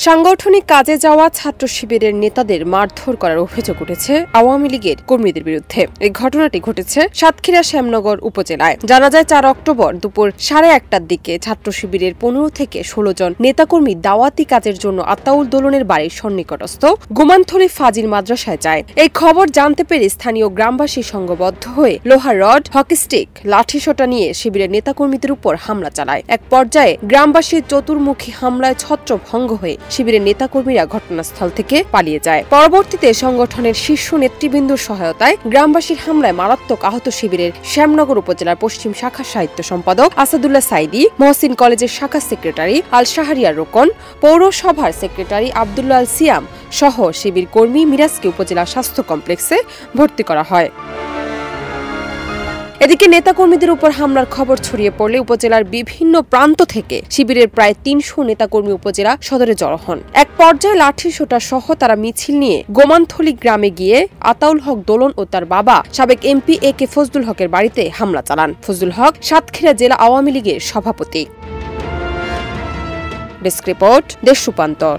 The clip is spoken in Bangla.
সাংগঠনিক কাজে যাওয়া ছাত্র শিবিরের নেতাদের মারধর করার অভিযোগ উঠেছে আওয়ামী লীগের কর্মীদের বিরুদ্ধে। এই ঘটনাটি ঘটেছে সাতক্ষীরা শ্যামনগর উপজেলায়। জানা যায় ৪ অক্টোবর দুপুর ১১:৩০টার দিকে ছাত্র শিবিরের ১৫ থেকে ১৬ জন নেতাকর্মী দাওয়াতি কাজের জন্য আতাউল দোলনের বাড়ির সন্নিকটস্থ গোমানথলি ফাজিল মাদ্রাসায় যায়। এই খবর জানতে পেরে স্থানীয় গ্রামবাসী সংঘবদ্ধ হয়ে লোহার রড, হকিস্টিক, লাঠিসোঁটা নিয়ে শিবিরের নেতাকর্মীদের উপর হামলা চালায়। এক পর্যায়ে গ্রামবাসীর চতুর্মুখী হামলায় ছত্রভঙ্গ হয়ে শিবিরের নেতাকর্মীরা ঘটনাস্থল থেকে পালিয়ে যায়। পরবর্তীতে সংগঠনের শীর্ষ নেতৃবৃন্দর সহায়তায় গ্রামবাসীর হামলায় মারাত্মক আহত শিবিরের শ্যামনগর উপজেলার পশ্চিম শাখার সাহিত্য সম্পাদক আসাদুল্লাহ সাইদি, মহসিন কলেজের শাখা সেক্রেটারি আল শাহরিয়ার রোকন, পৌরসভার সেক্রেটারি আব্দুল্লাহ আল সিয়াম সহ শিবির কর্মী মিরাজকে উপজেলা স্বাস্থ্য কমপ্লেক্সে ভর্তি করা হয়। এদিকে নেতাকর্মীদের উপর হামলার খবর ছড়িয়ে পড়লে উপজেলার বিভিন্ন প্রান্ত থেকে শিবিরের প্রায় ৩০০ নেতাকর্মী উপজেলা সদরে জড়ো হন। এক পর্যায়ে লাঠিসোঁটা সহ তারা মিছিল নিয়ে গোমানথলি গ্রামে গিয়ে আতাউল হক দোলন ও তার বাবা সাবেক এমপি AK ফজলুল হকের বাড়িতে হামলা চালান। ফজলুল হক সাতক্ষীরা জেলা আওয়ামী লীগের সভাপতি। ডেস্ক রিপোর্ট, দেশ রূপান্তর।